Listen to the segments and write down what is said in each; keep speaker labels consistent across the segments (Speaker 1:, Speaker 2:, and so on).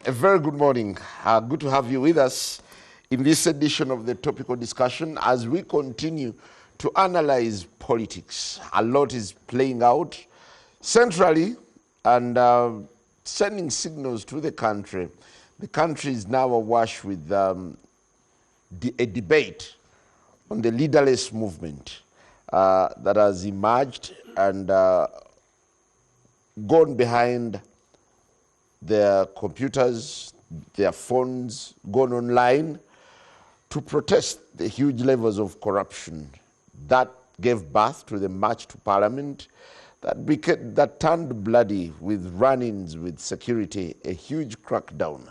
Speaker 1: A very good morning. Good to have you with us in this edition of the topical discussion as we continue to analyze politics. A lot is playing out centrally and sending signals to the country. The country is now awash with a debate on the leaderless movement that has emerged and gone behind their computers, their phones, gone online to protest the huge levels of corruption that gave birth to the march to parliament that turned bloody with run-ins with security. A huge crackdown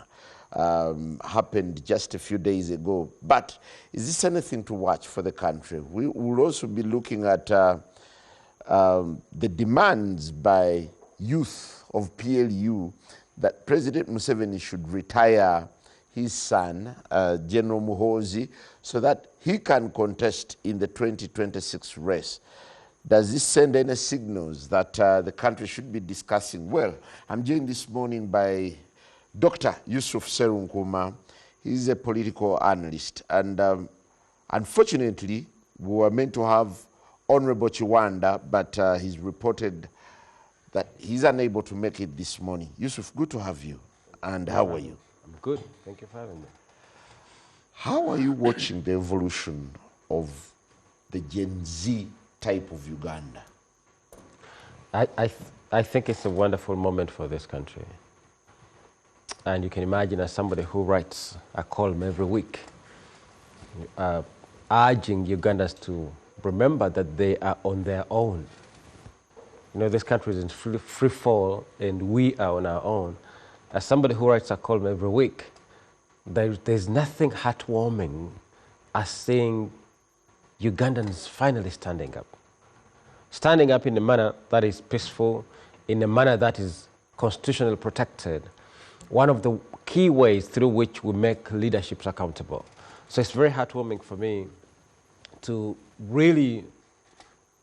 Speaker 1: happened just a few days ago. But is this anything to watch for the country? We will also be looking at the demands by youth of PLU that President Museveni should retire his son, General Muhoozi, so that he can contest in the 2026 race. Does this send any signals that the country should be discussing? Well, I'm joined this morning by Dr. Yusuf Serunkuma. He's a political analyst. And unfortunately, we were meant to have Honorable Chiwanda, but he's reported that he's unable to make it this morning. Yusuf, good to have you. And how are you?
Speaker 2: I'm good. Thank you for having me.
Speaker 1: How are you watching the evolution of the Gen Z type of Uganda?
Speaker 2: I think it's a wonderful moment for this country. And you can imagine, as somebody who writes a column every week, urging Ugandans to remember that they are on their own. You know, this country is in free fall, and we are on our own. As somebody who writes a column every week, there's nothing heartwarming as seeing Ugandans finally standing up. Standing up in a manner that is peaceful, in a manner that is constitutionally protected. One of the key ways through which we make leaderships accountable. So it's very heartwarming for me to really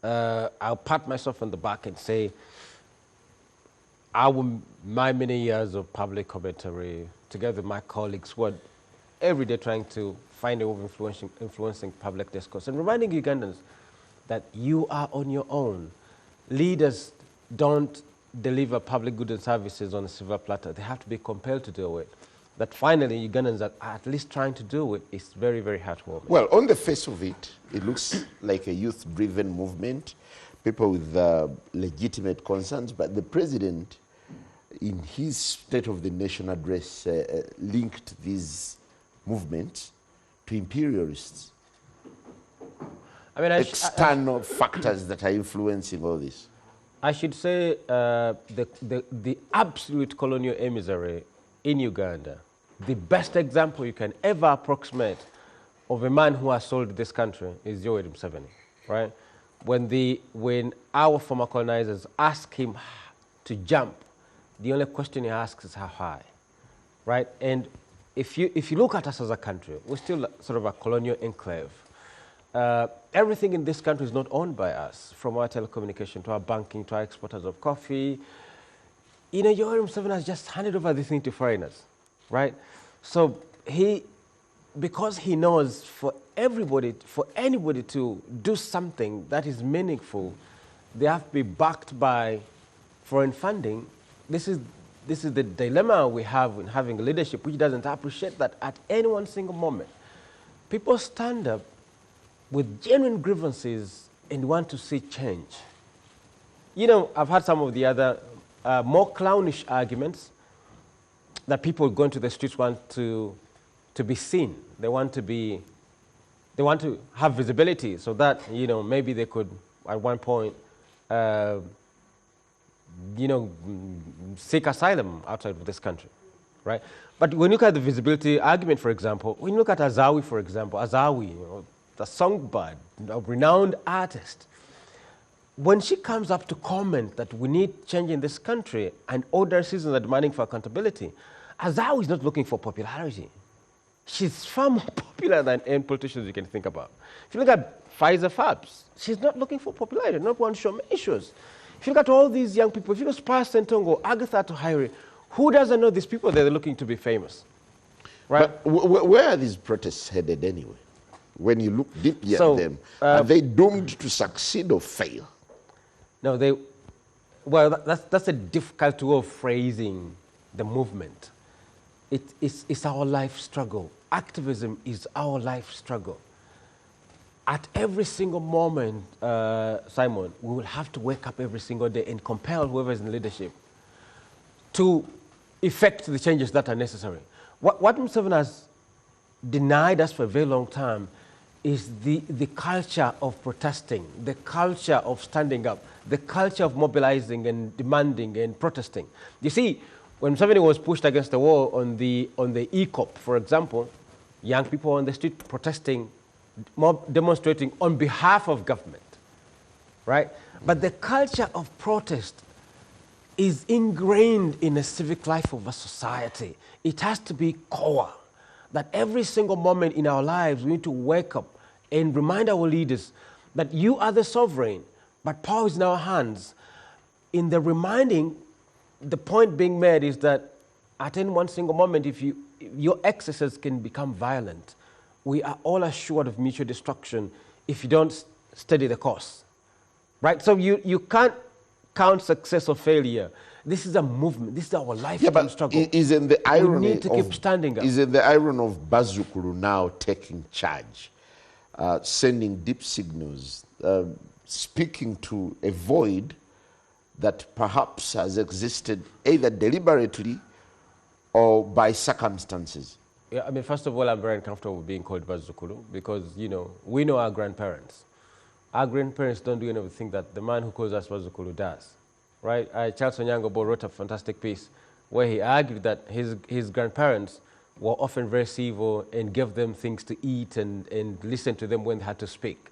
Speaker 2: I'll pat myself on the back and say, my many years of public commentary, together with my colleagues, were every day trying to find a way of influencing public discourse and reminding Ugandans that you are on your own. Leaders don't deliver public goods and services on a silver platter. They have to be compelled to do it. That finally Ugandans are at least trying to do it is very, very heartwarming.
Speaker 1: Well, on the face of it, it looks like a youth-driven movement, people with legitimate concerns, but the president, in his State of the Nation address, linked these movements to imperialists. I mean, external factors that are influencing all this.
Speaker 2: I should say the absolute colonial emissary in Uganda, the best example you can ever approximate of a man who has sold this country is Yoweri Museveni, right? When our former colonizers ask him to jump, the only question he asks is how high, right? And if you look at us as a country, we're still sort of a colonial enclave. Everything in this country is not owned by us, from our telecommunication to our banking to our exporters of coffee. You know, Yoweri Museveni has just handed over this thing to foreigners, right? So because he knows for anybody to do something that is meaningful, they have to be backed by foreign funding. This is the dilemma we have in having leadership, which doesn't appreciate that at any one single moment, people stand up with genuine grievances and want to see change. You know, I've had some of the other more clownish arguments that people going to the streets want to be seen. They want to have visibility so that, you know, maybe they could at one point, you know, seek asylum outside of this country, right? But when you look at the visibility argument, for example, when you look at Azawi, for example, Azawi, you know, the songbird, a renowned artist, when she comes up to comment that we need change in this country and older citizens are demanding for accountability, Azawi is not looking for popularity. She's far more popular than any politicians you can think about. If you look at Pfizer Fabs, she's not looking for popularity, not one show issues. If you look at all these young people, if you look at Spice Sentongo, Agatha Tuhaire, Who doesn't know these people? They're looking to be famous, right?
Speaker 1: But where are these protests headed anyway? When you look deeply
Speaker 2: So,
Speaker 1: at them, are they doomed to succeed or fail?
Speaker 2: No, well, that's a difficult way of phrasing the movement. It's our life struggle. Activism is our life struggle. At every single moment, Simon, we will have to wake up every single day and compel whoever is in leadership to effect the changes that are necessary. What Museveni has denied us for a very long time is the culture of protesting, the culture of standing up, the culture of mobilizing and demanding and protesting. You see, when Museveni was pushed against the wall on the ECOP, for example, young people on the street protesting, demonstrating on behalf of government, right? But the culture of protest is ingrained in the civic life of a society. It has to be core, that every single moment in our lives we need to wake up and remind our leaders that you are the sovereign, but power is in our hands. In the reminding, the point being made is that at any one single moment, if your excesses can become violent, we are all assured of mutual destruction if you don't steady the course, right? So you can't count success or failure. This is a movement. This is our lifetime struggle.
Speaker 1: Isn't the irony
Speaker 2: we need to keep standing up.
Speaker 1: Isn't the irony of Bazukulu now taking charge, sending deep signals, speaking to a void that perhaps has existed either deliberately or by circumstances?
Speaker 2: Yeah, I mean, first of all, I'm very uncomfortable with being called Bazukulu because, you know, we know our grandparents. Our grandparents don't do anything that the man who calls us Bazukulu does, right? Charles Onyango wrote a fantastic piece where he argued that his grandparents were often very civil and gave them things to eat and listened to them when they had to speak.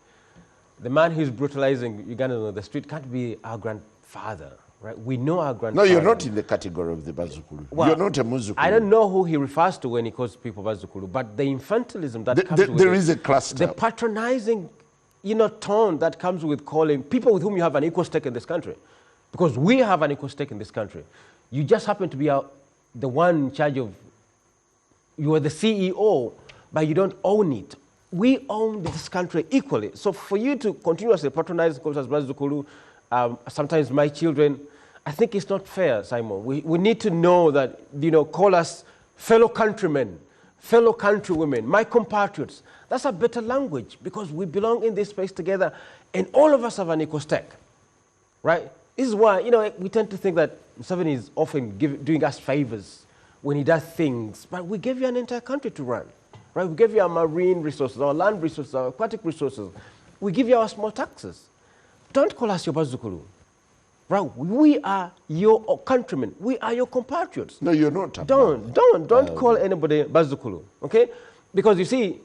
Speaker 2: The man who's brutalizing Ugandans on the street can't be our grandfather, right? We know our grandfather.
Speaker 1: No, you're not in the category of the Bazukulu.
Speaker 2: Well,
Speaker 1: you're not a Muzukulu.
Speaker 2: I don't know who he refers to when he calls people Bazukulu, but the infantilism that comes with
Speaker 1: there is a cluster.
Speaker 2: The patronizing, tone that comes with calling people with whom you have an equal stake in this country, because we have an equal stake in this country. You just happen to be the one in charge of, you are the CEO, but you don't own it. We own this country equally. So for you to continuously patronize calls as Bazukulu, sometimes my children, I think it's not fair, Simon. We need to know that, call us fellow countrymen, fellow countrywomen, my compatriots. That's a better language because we belong in this space together and all of us have an equal stake, right? This is why, we tend to think that Museveni is often doing us favors when he does things, but we gave you an entire country to run, right? We gave you our marine resources, our land resources, our aquatic resources. We give you our small taxes. Don't call us your Bazukulu. Right? We are your countrymen. We are your compatriots.
Speaker 1: No, you're not.
Speaker 2: Don't call anybody Bazukulu, okay? Because you see,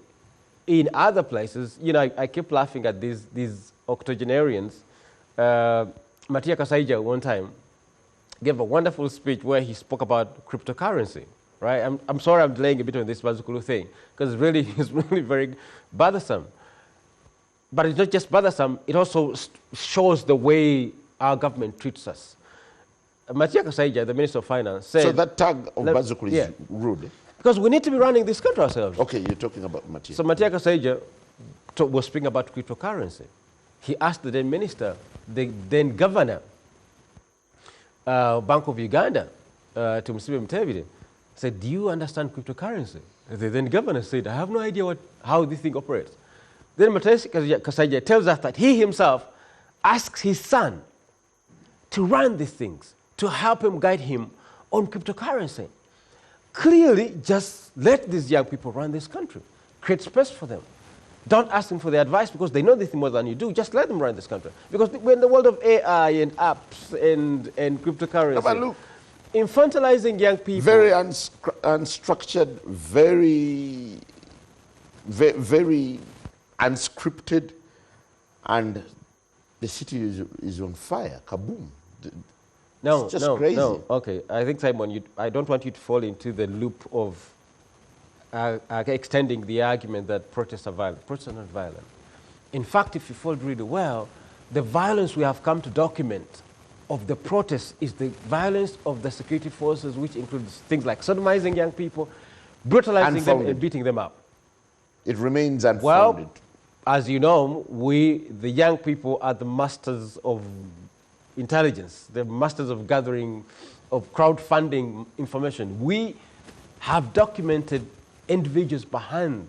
Speaker 2: in other places, I keep laughing at these octogenarians. Matia Kasaija one time gave a wonderful speech where he spoke about cryptocurrency, right? I'm sorry I'm delaying a bit on this Bazukulu thing, because it's really very bothersome. But it's not just bothersome, it also shows the way our government treats us. Matia Kasaija, the Minister of Finance, said...
Speaker 1: So that tag of Bazukulu is rude?
Speaker 2: Because we need to be running this country ourselves.
Speaker 1: Okay, you're talking about Matia.
Speaker 2: So Matia Kasaija was speaking about cryptocurrency. He asked the then minister, the then governor, Bank of Uganda, to Museveni Mutevile, said, do you understand cryptocurrency? The then governor said, I have no idea how this thing operates. Then Matia Kasaija tells us that he himself asks his son to run these things, to help him guide him on cryptocurrency. Clearly, just let these young people run this country. Create space for them. Don't ask them for their advice because they know this more than you do. Just let them run this country. Because we're in the world of AI and apps and cryptocurrency.
Speaker 1: No, but look,
Speaker 2: infantilizing young people.
Speaker 1: Very unstructured, very unscripted, and the city is on fire. Kaboom. It's just crazy.
Speaker 2: No. Okay, I think, Simon, I don't want you to fall into the loop of extending the argument that protests are violent. Protests are not violent. In fact, if you fold really well, the violence we have come to document of the protests is the violence of the security forces, which includes things like sodomizing young people, brutalizing them, and beating them up.
Speaker 1: It remains unfounded.
Speaker 2: Well, as you know, we, the young people, are the masters of intelligence, the masters of gathering, of crowdfunding information. We have documented individuals behind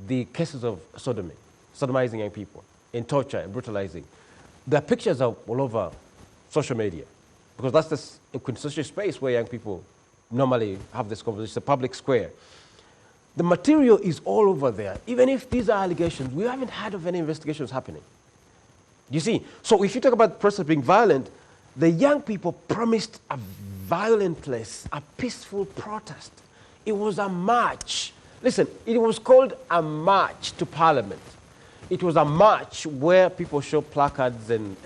Speaker 2: the cases of sodomy, sodomizing young people, and torture and brutalizing. There are pictures of all over social media, because that's the quintessential space where young people normally have this conversation, the public square. The material is all over there. Even if these are allegations, we haven't heard of any investigations happening. You see, so if you talk about the process being violent, the young people promised a violentless, a peaceful protest. It was a march. Listen, it was called a march to Parliament. It was a march where people show placards and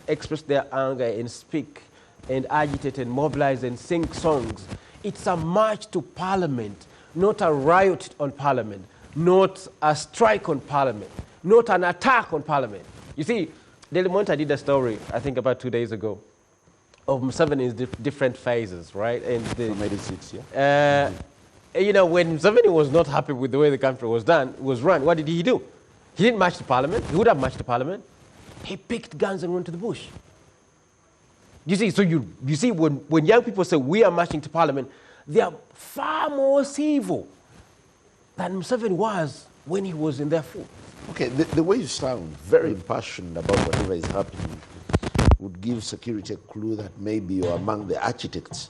Speaker 2: express their anger and speak and agitate and mobilize and sing songs. It's a march to Parliament, not a riot on Parliament, not a strike on Parliament, not an attack on Parliament. You see, Daily Monitor did a story, I think about 2 days ago, of Museveni's different phases, right? And
Speaker 1: from 86, yeah?
Speaker 2: You know, when Museveni was not happy with the way the country was run, what did he do? He didn't march to Parliament. He would have marched to Parliament. He picked guns and went to the bush. You see, so you see, when young people say we are marching to Parliament, they are far more civil than Museveni was when he was in their foot.
Speaker 1: Okay, the way you sound, very impassioned about whatever is happening, would give security a clue that maybe you're among the architects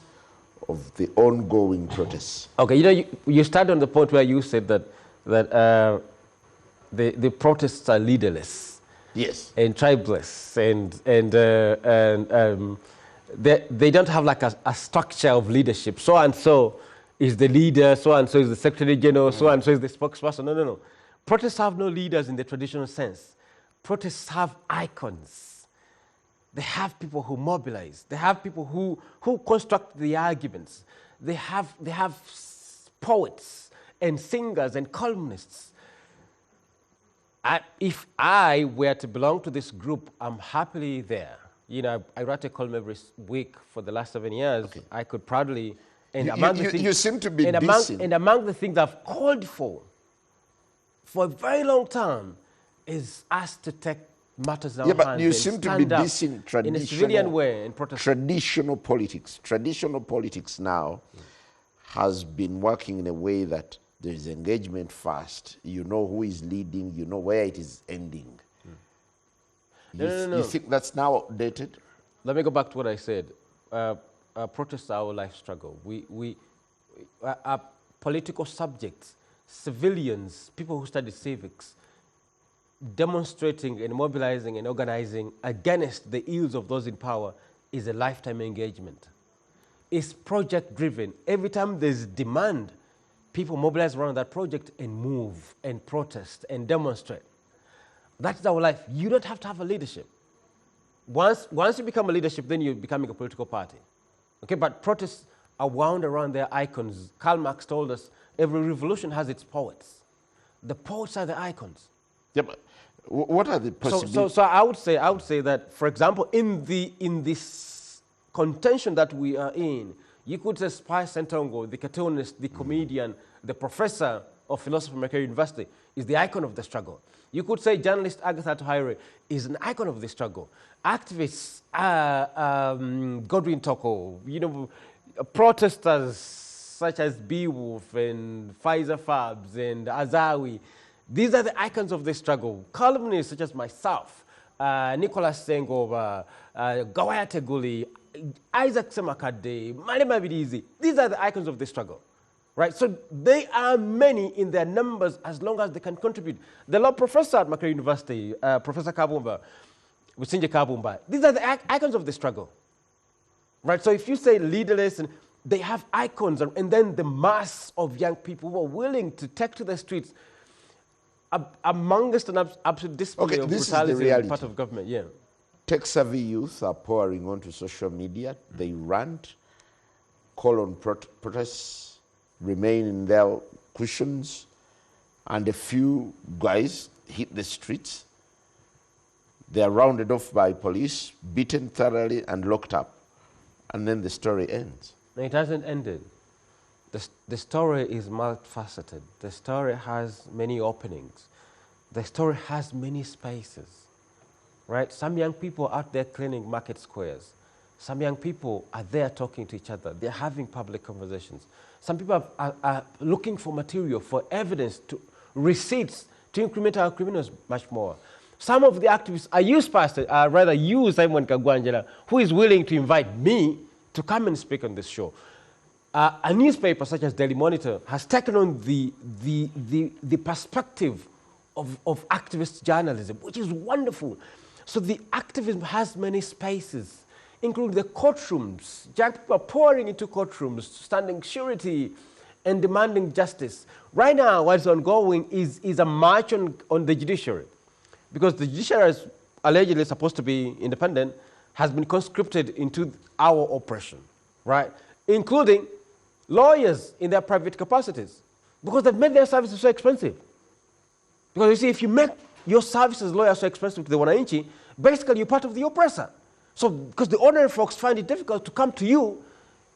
Speaker 1: of the ongoing protests.
Speaker 2: Okay, you know, you started on the point where you said that the protests are leaderless,
Speaker 1: yes,
Speaker 2: and tribeless, and they don't have like a structure of leadership. So and so is the leader, so and so is the secretary general, so and so is the spokesperson. No. Protests have no leaders in the traditional sense. Protests have icons. They have people who mobilize. They have people who construct the arguments. They have poets and singers and columnists. If I were to belong to this group, I'm happily there. You know, I write a column every week for the last 7 years. Okay. I could proudly,
Speaker 1: you seem to be decent.
Speaker 2: And among the things I've called for a very long time is us to take matters in our hands.
Speaker 1: Yeah, but you seem to be decent
Speaker 2: in a civilian way in protest.
Speaker 1: Traditional politics now has been working in a way that there is engagement first. You know who is leading. You know where it is ending.
Speaker 2: No.
Speaker 1: You think that's now outdated?
Speaker 2: Let me go back to what I said. Protests are our life struggle. Our political subjects, civilians, people who study civics, demonstrating and mobilizing and organizing against the ills of those in power is a lifetime engagement. It's project-driven. Every time there's demand, people mobilize around that project and move and protest and demonstrate. That's our life. You don't have to have a leadership. Once you become a leadership, then you're becoming a political party. Okay, but protests are wound around their icons. Karl Marx told us every revolution has its poets. The poets are the icons.
Speaker 1: Yeah, but what are the possibilities?
Speaker 2: So I would say that, for example, in this contention that we are in, you could say Spice Sentongo, the cartoonist, the comedian, the professor of philosophy from Makerere University, is the icon of the struggle. You could say journalist Agatha Tuhaire is an icon of the struggle. Activists, Godwin Toko, you know, protesters such as Beowulf and Pfizer Fabs and Azawi, these are the icons of the struggle. Columnists such as myself, Nicholas Sengoba, Gawaya Teguli, Isaac Semakade, Malema Bidizi, these are the icons of the struggle. Right? So they are many in their numbers as long as they can contribute. The law professor at Makerere University, Professor Kabumba, Wisinje Kabumba, these are the icons of the struggle. Right? So if you say leaderless, and they have icons, and then the mass of young people who are willing to take to the streets amongst an absolute display of brutality on the part of government. Yeah.
Speaker 1: Tech-savvy youth are pouring onto social media. They rant, call on protests, remain in their cushions, and a few guys hit the streets. They are rounded off by police, beaten thoroughly, and locked up. And then the story ends.
Speaker 2: No, it hasn't ended. The story is multifaceted. The story has many openings. The story has many spaces, right? Some young people are out there cleaning market squares. Some young people are there talking to each other. They're having public conversations. Some people are looking for material, for evidence, receipts, to incriminate our criminals much more. Some of the activists rather use Simon Kagwanjala, who is willing to invite me to come and speak on this show. A newspaper such as Daily Monitor has taken on the perspective of activist journalism, which is wonderful. So the activism has many spaces, including the courtrooms. Young people are pouring into courtrooms, standing surety and demanding justice. Right now, what's ongoing is a march on the judiciary, because the judiciary is allegedly supposed to be independent, has been conscripted into our oppression, right? Including lawyers in their private capacities, because they've made their services so expensive. Because you see, if you make your services as lawyer so expensive to the wananchi, basically you're part of the oppressor. So, because the ordinary folks find it difficult to come to you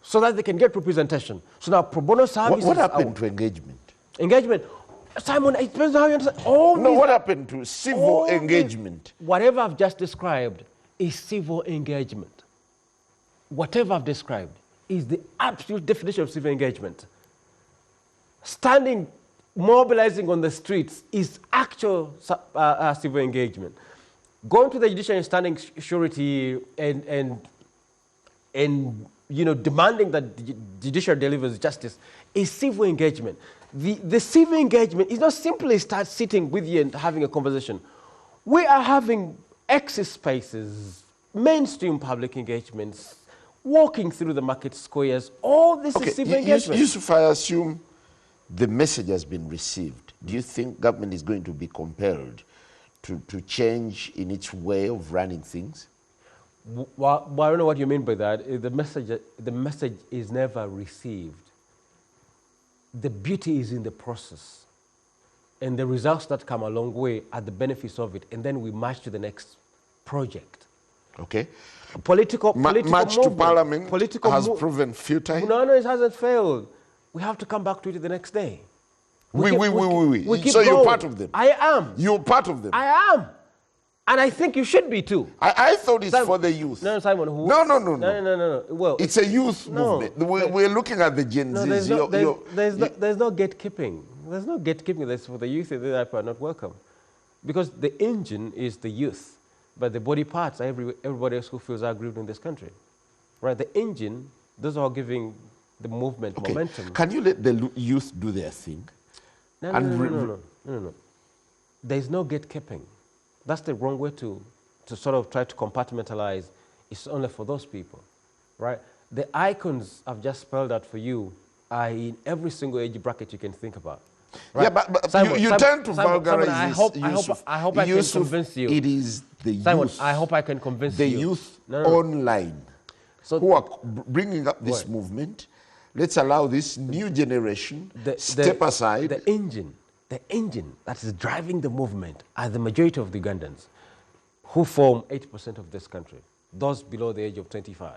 Speaker 2: so that they can get representation. So now pro bono services...
Speaker 1: What happened to engagement?
Speaker 2: Engagement? Simon, it depends on how you understand.
Speaker 1: What happened to civil engagement?
Speaker 2: Whatever I've just described is civil engagement. Whatever I've described is the absolute definition of civil engagement. Standing, mobilizing on the streets is actual civil engagement. Going to the judiciary and standing surety and demanding that the judiciary delivers justice is civil engagement. The civil engagement is not simply start sitting with you and having a conversation. We are having access spaces, mainstream public engagements, walking through the market squares. All this is civil engagement.
Speaker 1: Yusuf, I assume the message has been received. Do you think government is going to be compelled to change in its way of running things?
Speaker 2: Well, I don't know what you mean by that. The message is never received. The beauty is in the process. And the results that come a long way are the benefits of it. And then we march to the next project.
Speaker 1: Okay.
Speaker 2: Political
Speaker 1: march to parliament has proven futile.
Speaker 2: No, it hasn't failed. We have to come back to it the next day.
Speaker 1: We.
Speaker 2: So
Speaker 1: going. You're part of them?
Speaker 2: I am.
Speaker 1: You're part of them?
Speaker 2: I am. And I think you should be too.
Speaker 1: I thought it's for the youth.
Speaker 2: No, Simon. No. Well,
Speaker 1: it's a youth movement. We're looking at the Gen Zs.
Speaker 2: There's no gatekeeping. There's no gatekeeping. That's for the youth. They are not welcome. Because the engine is the youth. But the body parts are everybody else who feels aggrieved in this country. Right? The engine, those are giving the movement momentum.
Speaker 1: Can you let the youth do their thing?
Speaker 2: No. There's no gatekeeping. That's the wrong way to sort of try to compartmentalize. It's only for those people, right? The icons I've just spelled out for you are in every single age bracket you can think about. Right?
Speaker 1: Yeah, but Simon, you tend to vulgarize this.
Speaker 2: I hope I can convince you.
Speaker 1: It is the youth.
Speaker 2: Simon, I hope I can convince you.
Speaker 1: The youth online who are bringing up this movement. Let's allow this new generation step aside.
Speaker 2: The engine that is driving the movement are the majority of the Ugandans who form 80% of this country, those below the age of 25.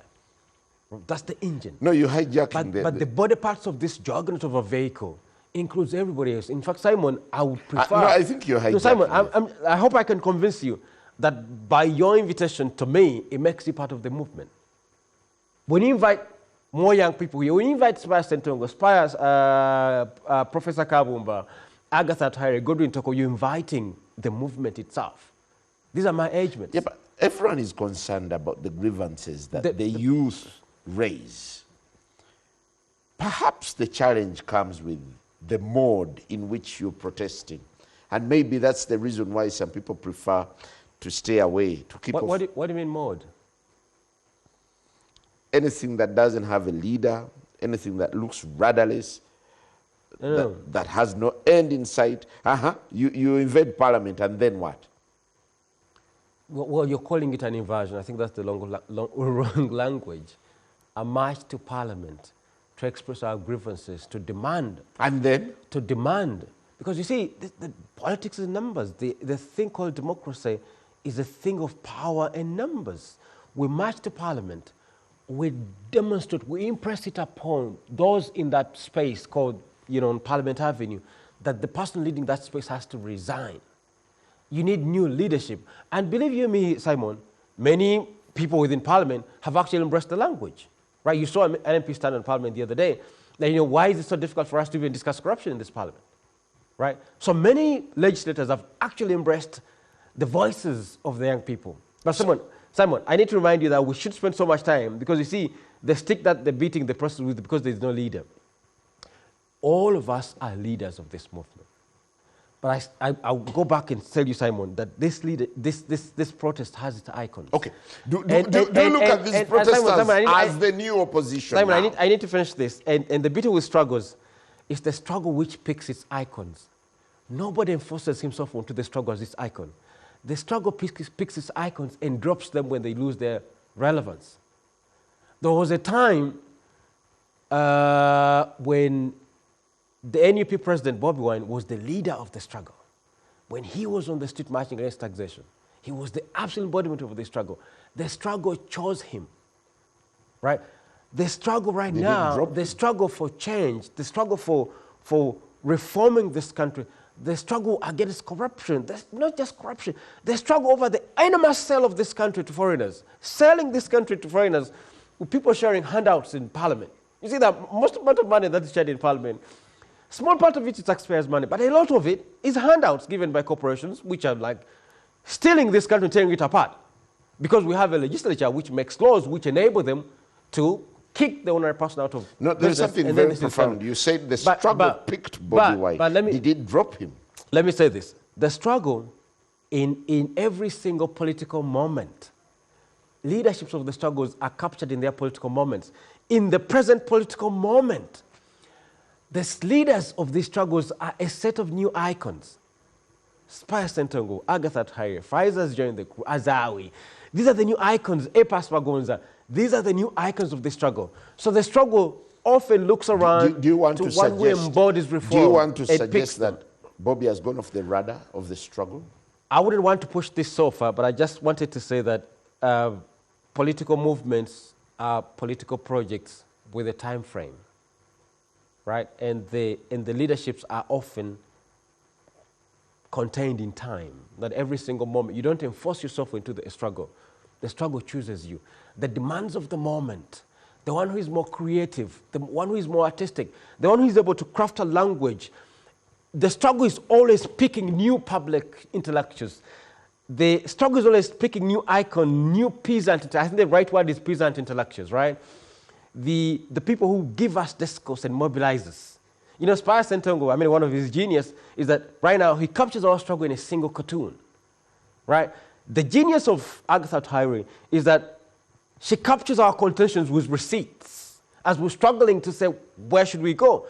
Speaker 2: That's the engine.
Speaker 1: No, you're hijacking
Speaker 2: But the body parts of this juggernaut of a vehicle includes everybody else. In fact, Simon, I would prefer...
Speaker 1: no, I think you're hijacking.
Speaker 2: No, Simon, I hope I can convince you that by your invitation to me, it makes you part of the movement. When you invite more young people here, when you invite Spias Sentongo, Spias, Professor Kabumba, Agatha Taire, Godwin Toko, you're inviting the movement itself. These are my age mates.
Speaker 1: Yeah, but everyone is concerned about the grievances that the youth raise. Perhaps the challenge comes with the mode in which you're protesting. And maybe that's the reason why some people prefer to stay away, to keep off.
Speaker 2: What do you mean mode?
Speaker 1: Anything that doesn't have a leader, anything that looks rudderless, that has no end in sight. You invade parliament and then what?
Speaker 2: Well, you're calling it an invasion. I think that's the wrong language. A march to parliament to express our grievances, to demand.
Speaker 1: And then?
Speaker 2: To demand. Because you see, the politics is numbers. The thing called democracy is a thing of power and numbers. We march to Parliament, we demonstrate, we impress it upon those in that space called, on Parliament Avenue, that the person leading that space has to resign. You need new leadership. And believe you me, Simon, many people within Parliament have actually embraced the language, right? You saw an MP stand in Parliament the other day, that, why is it so difficult for us to even discuss corruption in this Parliament, right? So many legislators have actually embraced the voices of the young people. But Simon, I need to remind you that we should spend so much time, because you see, the stick that they're beating the process with because there's no leader. All of us are leaders of this movement. But I'll go back and tell you, Simon, that this protest has its icons.
Speaker 1: Okay. Do look at these protesters Simon, as the new opposition.
Speaker 2: Simon,
Speaker 1: now.
Speaker 2: I need to finish this. And the beauty with struggles is the struggle which picks its icons. Nobody enforces himself onto the struggle as its icon. The struggle picks its icons and drops them when they lose their relevance. There was a time when the NUP president, Bobi Wine, was the leader of the struggle. When he was on the street marching against taxation, he was the absolute embodiment of the struggle. The struggle chose him, right? The struggle right now, the struggle for change, the struggle for reforming this country, the struggle against corruption, not just corruption, the struggle over the enormous sale of this country to foreigners, selling this country to foreigners, with people sharing handouts in Parliament. You see that most amount of money that is shared in Parliament, small part of it is taxpayers' money, but a lot of it is handouts given by corporations, which are like stealing this country and tearing it apart. Because we have a legislature which makes laws which enable them to kick the ordinary person out of
Speaker 1: No, there's something very profound. You said the struggle picked Bobi Wine. Did it drop him?
Speaker 2: Let me say this. The struggle in every single political moment, leaderships of the struggles are captured in their political moments. In the present political moment, the leaders of these struggles are a set of new icons. Spice Sentongo, Agatha Tahir, Faiza's joined the crew, Azawi. These are the new icons, Epas Magonza. These are the new icons of the struggle. So the struggle often looks around
Speaker 1: do you want to
Speaker 2: one who embodies reform.
Speaker 1: Do you want to suggest that Bobi has gone off the radar of the struggle?
Speaker 2: I wouldn't want to push this so far, but I just wanted to say that political movements are political projects with a time frame. Right? And the leaderships are often contained in time. Not every single moment. You don't enforce yourself into the struggle. The struggle chooses you. The demands of the moment, the one who is more creative, the one who is more artistic, the one who is able to craft a language. The struggle is always picking new public intellectuals. The struggle is always picking new icon, new peasant. I think the right word is peasant intellectuals, right? The people who give us discourse and mobilize us. Spire Sentongo, one of his genius is that right now he captures our struggle in a single cartoon, right? The genius of Agatha Tahir is that she captures our contentions with receipts. As we're struggling to say, where should we go?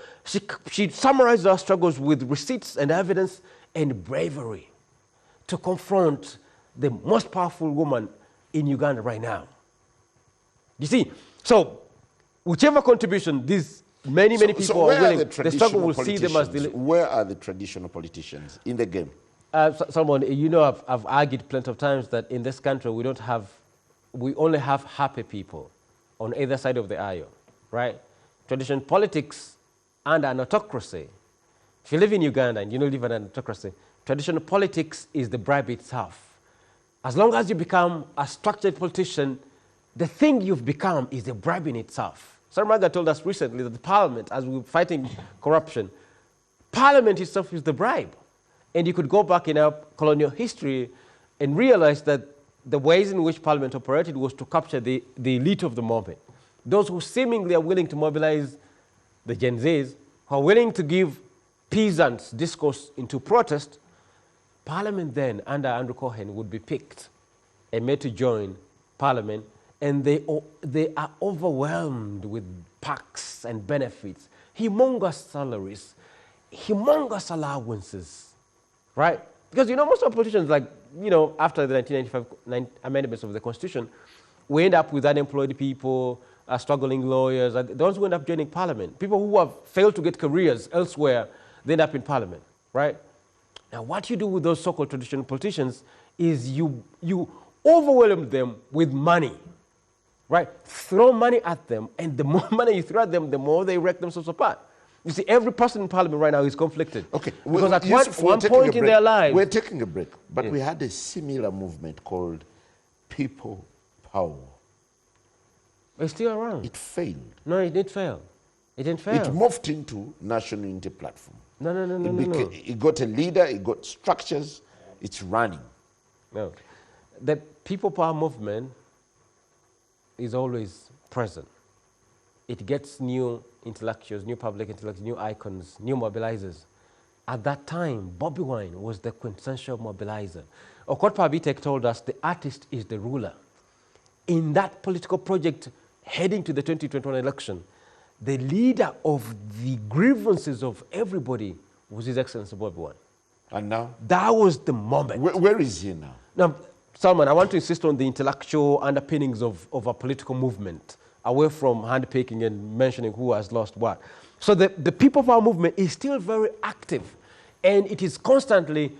Speaker 2: She summarizes our struggles with receipts and evidence and bravery to confront the most powerful woman in Uganda right now. You see, so whichever contribution these many people are willing, the struggle will see them as the...
Speaker 1: Where are the traditional politicians in the game?
Speaker 2: Someone, I've argued plenty of times that in this country we only have happy people on either side of the aisle, right? Traditional politics and an autocracy. If you live in Uganda and you don't live in an autocracy, traditional politics is the bribe itself. As long as you become a structured politician, the thing you've become is the bribe in itself. Saramaga told us recently that the parliament, as we're fighting corruption, parliament itself is the bribe. And you could go back in our colonial history and realize that the ways in which parliament operated was to capture the elite of the moment. Those who seemingly are willing to mobilize the Gen Zs, who are willing to give peasants discourse into protest, parliament then, under Andrew Cohen, would be picked and made to join parliament, and they are overwhelmed with perks and benefits, humongous salaries, humongous allowances, right? Because, most of politicians, after the 1995 amendments of the Constitution, we end up with unemployed people, struggling lawyers, the ones who end up joining parliament. People who have failed to get careers elsewhere, they end up in parliament, right? Now, what you do with those so-called traditional politicians is you overwhelm them with money, right? Throw money at them, and the more money you throw at them, the more they wreck themselves apart. You see, every person in parliament right now is conflicted.
Speaker 1: Okay,
Speaker 2: because at
Speaker 1: Yusuf,
Speaker 2: one point in their lives...
Speaker 1: We're taking a break, but we had a similar movement called People Power.
Speaker 2: It's still around.
Speaker 1: It failed.
Speaker 2: No, it didn't fail. It didn't fail.
Speaker 1: It morphed into National Unity Platform.
Speaker 2: No.
Speaker 1: It got a leader, it got structures, it's running.
Speaker 2: No. The People Power movement is always present. It gets new intellectuals, new public intellectuals, new icons, new mobilizers. At that time, Bobby Wine was the quintessential mobilizer. Okot Pabitek told us the artist is the ruler. In that political project heading to the 2021 election, the leader of the grievances of everybody was His Excellency Bobby Wine.
Speaker 1: And now?
Speaker 2: That was the moment.
Speaker 1: Where is he now?
Speaker 2: Now, Salman, I want to insist on the intellectual underpinnings of a political movement, away from handpicking and mentioning who has lost what. So the People Power movement is still very active, and it is constantly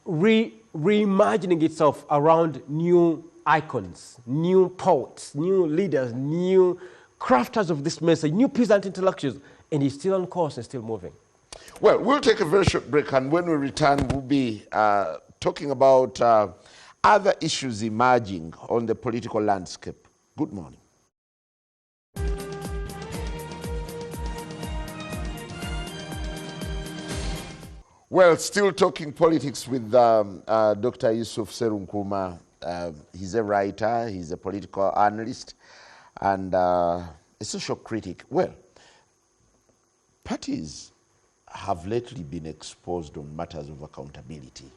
Speaker 2: reimagining itself around new icons, new poets, new leaders, new crafters of this message, new peasant intellectuals, and it's still on course and still moving.
Speaker 1: Well, we'll take a very short break, and when we return, we'll be talking about other issues emerging on the political landscape. Good morning. Well, still talking politics with Dr. Yusuf Serunkuma. He's a writer, he's a political analyst, and a social critic. Well, parties have lately been exposed on matters of accountability,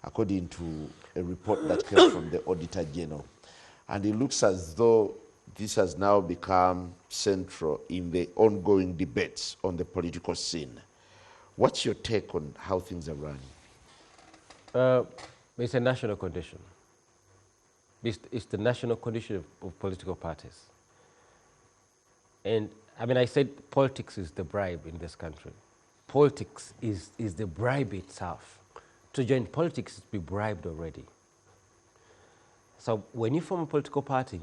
Speaker 1: according to a report that came from the Auditor General. And it looks as though this has now become central in the ongoing debates on the political scene. What's your take on how things are running?
Speaker 2: It's a national condition. It's the national condition of political parties. And I mean, I said politics is the bribe in this country. Politics is the bribe itself. To join politics is to be bribed already. So when you form a political party,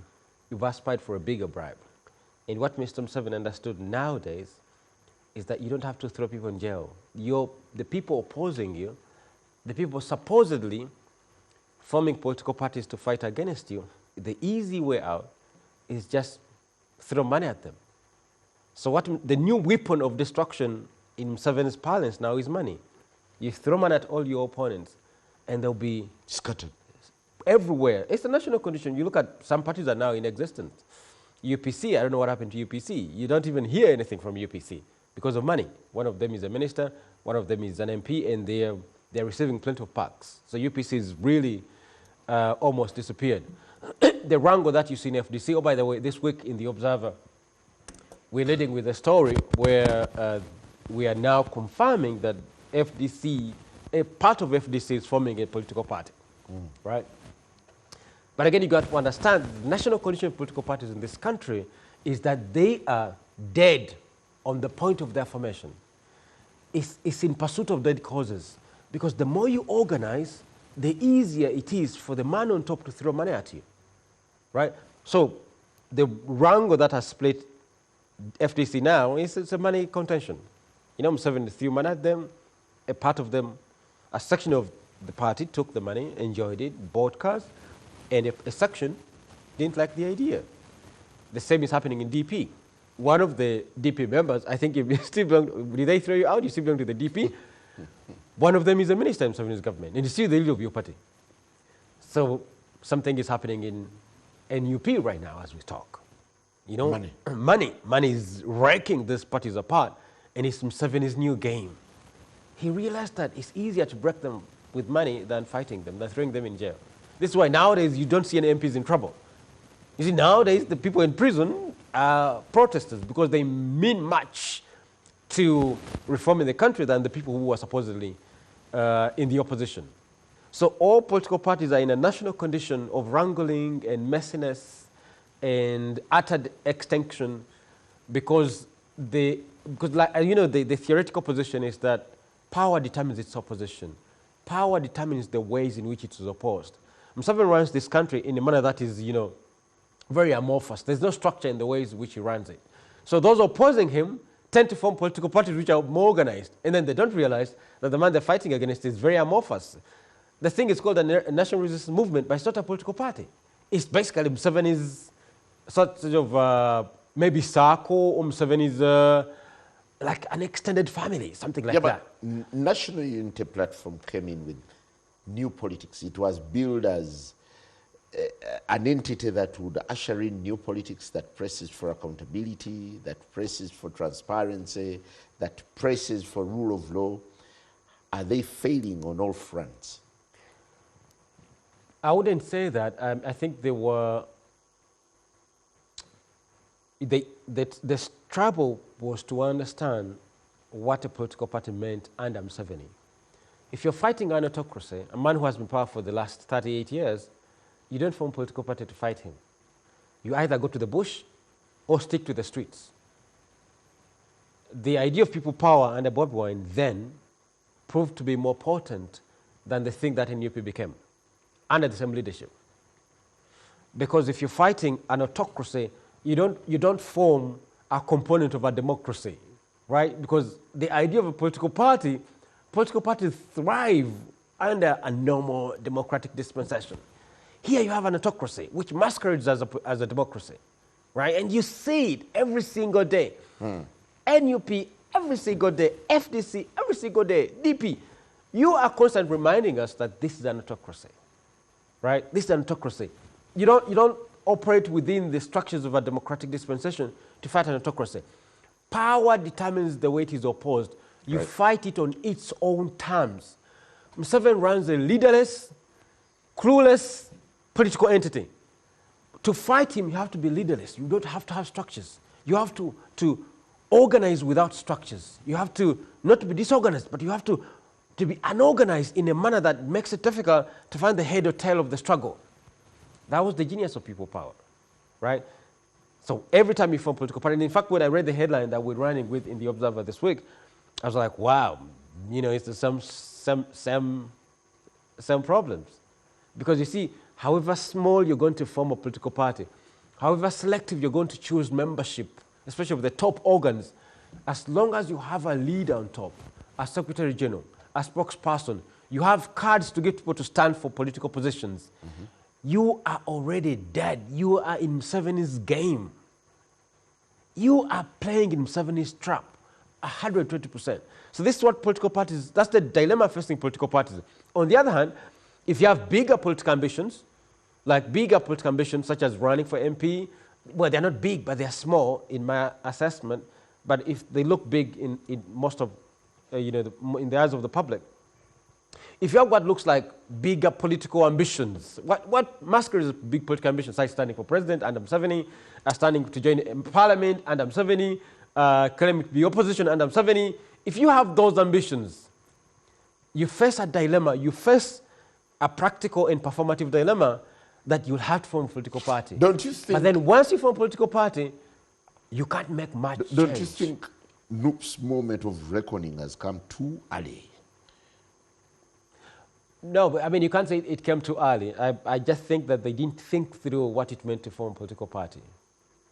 Speaker 2: you've aspired for a bigger bribe. And what Mr. Museveni understood nowadays is that you don't have to throw people in jail. The people opposing you, the people supposedly forming political parties to fight against you, the easy way out is just throw money at them. So what the new weapon of destruction in Museveni's parlance now is money. You throw money at all your opponents, and they'll be
Speaker 1: scattered
Speaker 2: everywhere. It's a national condition. You look at some parties are now in existence. UPC, I don't know what happened to UPC. You don't even hear anything from UPC because of money. One of them is a minister, one of them is an MP, and they're receiving plenty of packs. So UPC is really almost disappeared. The wrangle that you see in FDC, oh, by the way, this week in The Observer, we're leading with a story where we are now confirming that FDC, a part of FDC is forming a political party, right? But again, you got to understand, the national condition of political parties in this country is that they are dead on the point of their formation. It's in pursuit of dead causes, because the more you organize, the easier it is for the man on top to throw money at you, right? So the wrangle that has split FDC now is it's a money contention. You know, Museveni threw money at them, a part of them, a section of the party took the money, enjoyed it, bought cars, and a section didn't like the idea. The same is happening in DP. One of the DP members, I think if you still belong, did they throw you out? You still belong to the DP? One of them is a minister in Museveni's government, and he's still the leader of your party. So something is happening in NUP right now as we talk. You know, money is wrecking these parties apart, and it's Museveni's new game. He realized that it's easier to break them with money than fighting them, than throwing them in jail. This is why nowadays you don't see any MPs in trouble. You see, nowadays the people in prison are protesters because they mean much to reforming the country than the people who are supposedly in the opposition. So all political parties are in a national condition of wrangling and messiness and utter extinction because the theoretical position is that power determines its opposition. power determines the ways in which it is opposed. Museveni runs this country in a manner that is, very amorphous. There's no structure in the ways in which he runs it. So those opposing him tend to form political parties which are more organized, and then they don't realize that the man they're fighting against is very amorphous. The thing is called a national resistance movement, but it's not a political party. It's basically Museveni's sort of maybe SACO or Museveni's like an extended family, something like that.
Speaker 1: National Unity Platform came in with new politics. It was billed as an entity that would usher in new politics that presses for accountability, that presses for transparency, that presses for rule of law. Are they failing on all fronts?
Speaker 2: I wouldn't say that. I think they were. The struggle was to understand what a political party meant under Museveni. If you're fighting an autocracy, a man who has been powerful for the last 38 years, you don't form a political party to fight him. You either go to the bush or stick to the streets. The idea of people power under Bobi Wine then proved to be more potent than the thing that NUP became under the same leadership. Because if you're fighting an autocracy, you don't form a component of a democracy, right? Because the idea of a political parties thrive under a normal democratic dispensation. Here you have an autocracy, which masquerades as a democracy, right? And you see it every single day. NUP, every single day. FDC, every single day. DP. You are constantly reminding us that this is an autocracy, right? This is an autocracy. You don't operate within the structures of a democratic dispensation to fight an autocracy. Power determines the way it is opposed. You fight it on its own terms. Museveni runs a leaderless, clueless political entity. To fight him, you have to be leaderless. You don't have to have structures. You have to organize without structures. You have to not to be disorganized, but you have to be unorganized in a manner that makes it difficult to find the head or tail of the struggle. That was the genius of people power, right? So every time you form a political party, and in fact, when I read the headline that we're running with in the Observer this week, I was like, wow, it's the same problems. Because you see, however small you're going to form a political party, however selective you're going to choose membership, especially with the top organs, as long as you have a leader on top, a secretary general, a spokesperson, you have cards to get people to stand for political positions, you are already dead. You are in Museveni's game. You are playing in Museveni's trap, 120%. So this is what political parties, that's the dilemma facing political parties. On the other hand, if you have bigger political ambitions, such as running for MP, well, they're not big, but they're small in my assessment. But if they look big in most of, in the eyes of the public, if you have what looks like bigger political ambitions, what masquerades as big political ambitions, like standing for president under Museveni, standing to join parliament under Museveni, claiming to be opposition under Museveni, if you have those ambitions, you face a dilemma, you face a practical and performative dilemma that you'll have to form a political party.
Speaker 1: Don't you think?
Speaker 2: But then once you form a political party, you can't make much change.
Speaker 1: Don't you think NUP's moment of reckoning has come too early?
Speaker 2: No, but I mean, you can't say it came too early. I just think that they didn't think through what it meant to form a political party.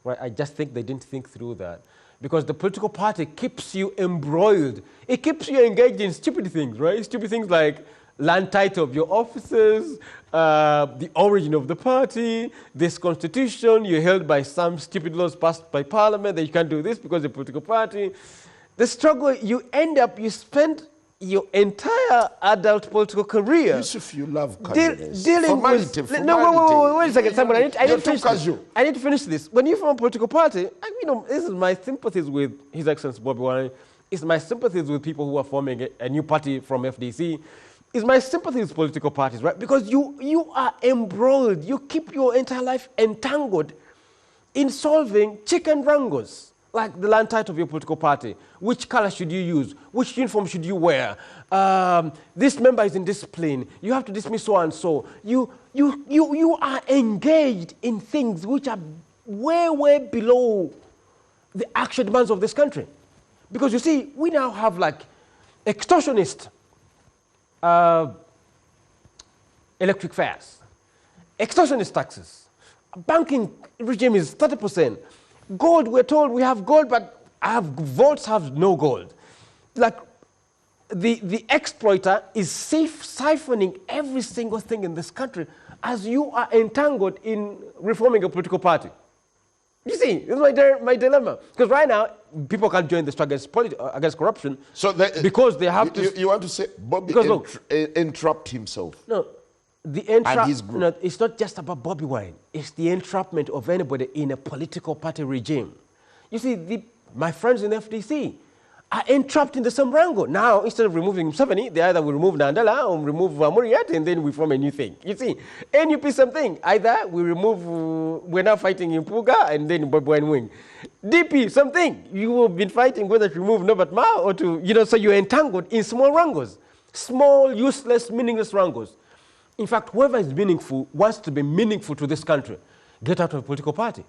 Speaker 2: Right? I just think they didn't think through that. Because the political party keeps you embroiled. It keeps you engaged in stupid things, right? Stupid things like land title of your offices, the origin of the party, this constitution, you're held by some stupid laws passed by parliament that you can't do this because you're a political party. The struggle, you spend your entire adult political career.
Speaker 1: Yusuf, you love
Speaker 2: dealing with. No, wait a second, Simon. I need to finish this. When you form a political party, this is my sympathies with His Excellency Bobi Wine. It's my sympathies with people who are forming a new party from FDC. It's my sympathy with political parties, right? Because you are embroiled. You keep your entire life entangled in solving chicken wrangles, like the land title of your political party. Which color should you use? Which uniform should you wear? This member is indisciplined. You have to dismiss so and so. You are engaged in things which are way, way below the actual demands of this country. Because you see, we now have like extortionists electric fares, extortionist taxes, banking regime is 30%. Gold, we're told we have gold, but vaults have no gold. Like, the exploiter is siphoning every single thing in this country as you are entangled in reforming a political party. You see, this is my dilemma. Because right now, people can't join the struggle against corruption because they have to...
Speaker 1: You want to say Bobby entrapped himself?
Speaker 2: No, no, it's not just about Bobby Wine. It's the entrapment of anybody in a political party regime. You see, my friends in the FDC are entrapped in the same wrangle. Now, instead of removing Museveni, they either will remove Nandala or remove Muriat, and then we form a new thing. You see, NUP same thing. Either we remove, we're now fighting in Puga, and then Bobby Wine wing. DP, same thing. You have been fighting whether to remove Norbert Mao or to, so you're entangled in small wrangles. Small, useless, meaningless wrangles. In fact, whoever is meaningful wants to be meaningful to this country. Get out of a political party.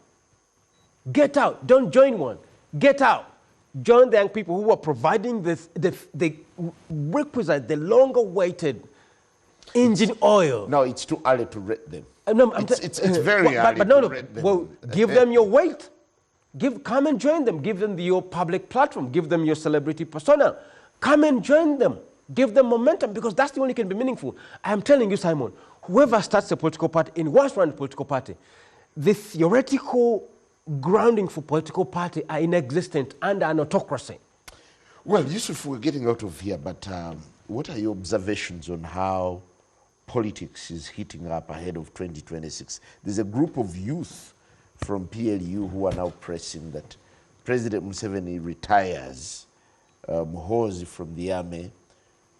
Speaker 2: Get out. Don't join one. Get out. Join the young people who are providing the requisite, the longer-awaited engine oil.
Speaker 1: No, it's too early to rate them.
Speaker 2: No,
Speaker 1: it's very early to rate them.
Speaker 2: Well, give them your weight. Come and join them. Give them your public platform. Give them your celebrity persona. Come and join them. Give them momentum, because that's the only can be meaningful. I'm telling you, Simon, whoever starts a political party, wants to run a political party, the theoretical grounding for political party are inexistent under an autocracy.
Speaker 1: Well, Yusuf, we're getting out of here, but what are your observations on how politics is heating up ahead of 2026? There's a group of youth from PLU who are now pressing that President Museveni retires Muhoozi from the army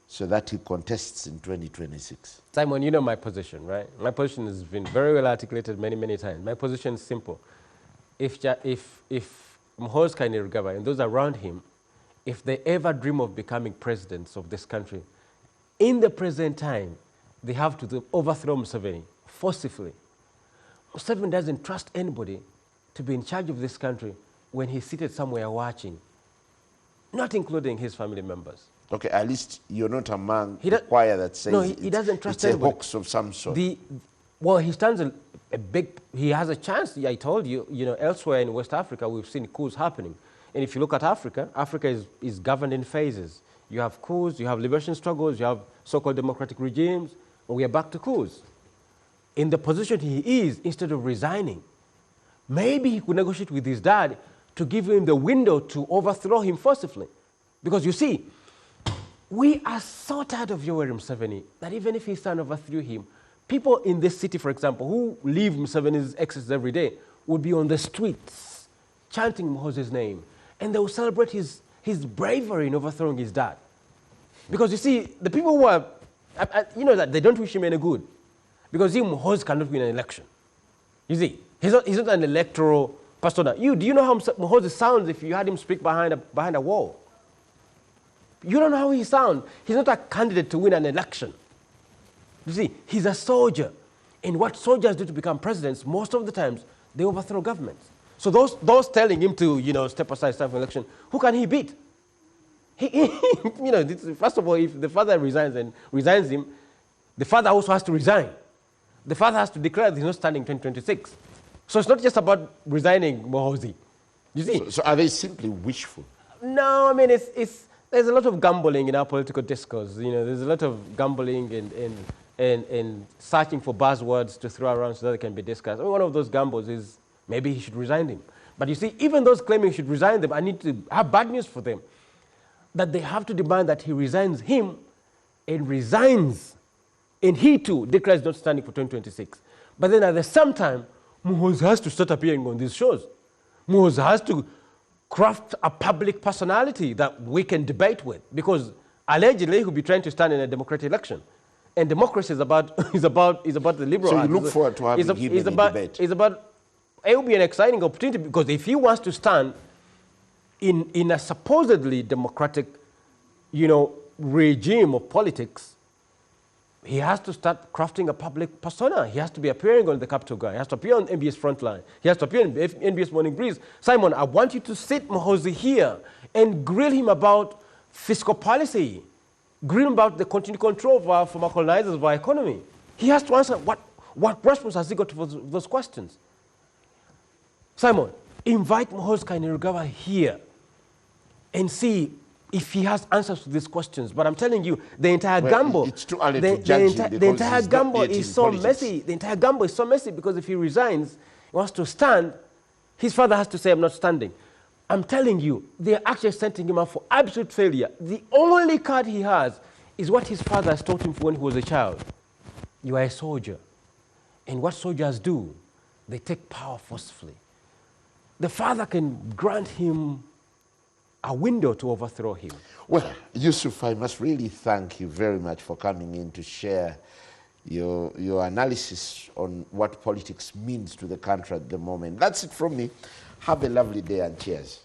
Speaker 1: so that he contests in 2026.
Speaker 2: Simon, you know my position, right? My position has been very well articulated many, many times. My position is simple. If Muhoozi Kainerugaba and those around him, if they ever dream of becoming presidents of this country, in the present time, they have to overthrow Museveni forcibly. Museveni doesn't trust anybody to be in charge of this country when he's seated somewhere watching, not including his family members.
Speaker 1: Okay, at least you're not among the choir that says
Speaker 2: he doesn't trust
Speaker 1: it's a hoax of some sort.
Speaker 2: Well, he stands he has a chance. I told you, elsewhere in West Africa, we've seen coups happening. And if you look at Africa, Africa is governed in phases. You have coups, you have liberation struggles, you have so-called democratic regimes, and we are back to coups. In the position he is, instead of resigning, maybe he could negotiate with his dad to give him the window to overthrow him forcibly. Because you see, we are so tired of Yoweri Museveni that even if his son overthrew him, people in this city, for example, who leave Museveni's excesses every day, would be on the streets chanting Muhoozi's name. And they will celebrate his bravery in overthrowing his dad. Because you see, the people who are, that they don't wish him any good. Because Muhoozi cannot win an election. You see, he's not an electoral persona. Do you know how Muhoozi sounds if you had him speak behind a wall? You don't know how he sounds. He's not a candidate to win an election. You see, he's a soldier. And what soldiers do to become presidents, most of the times, they overthrow governments. So those telling him to, step aside, start an election, who can he beat? First of all, if the father resigns him, the father also has to resign. The father has to declare that he's not standing in 2026. So it's not just about resigning Muhoozi. You see?
Speaker 1: So are they simply wishful?
Speaker 2: No, I mean, there's a lot of gambling in our political discourse. There's a lot of gambling and searching for buzzwords to throw around so that it can be discussed. I mean, one of those gambles is maybe he should resign him. But you see, even those claiming he should resign them, I need to have bad news for them. That they have to demand that he resigns him and resigns, and he too declares not standing for 2026. But then at the same time, Muhoozi has to start appearing on these shows. Muhoozi has to craft a public personality that we can debate with, because allegedly he'll be trying to stand in a democratic election. And democracy is about the liberal
Speaker 1: So
Speaker 2: arts.
Speaker 1: you look forward to having him in a debate.
Speaker 2: It will be an exciting opportunity, because if he wants to stand in a supposedly democratic, regime of politics, he has to start crafting a public persona. He has to be appearing on the Capital Guy. He has to appear on NBS Frontline. He has to appear on NBS Morning Breeze. Simon, I want you to sit Muhoozi here and grill him about fiscal policy. Grill him about the continued control of our former colonizers of our economy. He has to answer what response has he got to those questions. Simon, invite Muhoozi Kainerugaba here and see if he has answers to these questions. But I'm telling you, the entire gamble,
Speaker 1: it's too early to judge him
Speaker 2: the entire
Speaker 1: he's not
Speaker 2: gamble
Speaker 1: yet
Speaker 2: is
Speaker 1: in
Speaker 2: so
Speaker 1: politics.
Speaker 2: messy. The entire gamble is so messy because if he resigns, he wants to stand, his father has to say, I'm not standing. I'm telling you, they're actually setting him up for absolute failure. The only card he has is what his father has taught him when he was a child. You are a soldier. And what soldiers do, they take power forcefully. The father can grant him a window to overthrow him.
Speaker 1: Well, Yusuf, I must really thank you very much for coming in to share your analysis on what politics means to the country at the moment. That's it from me. Have a lovely day and cheers.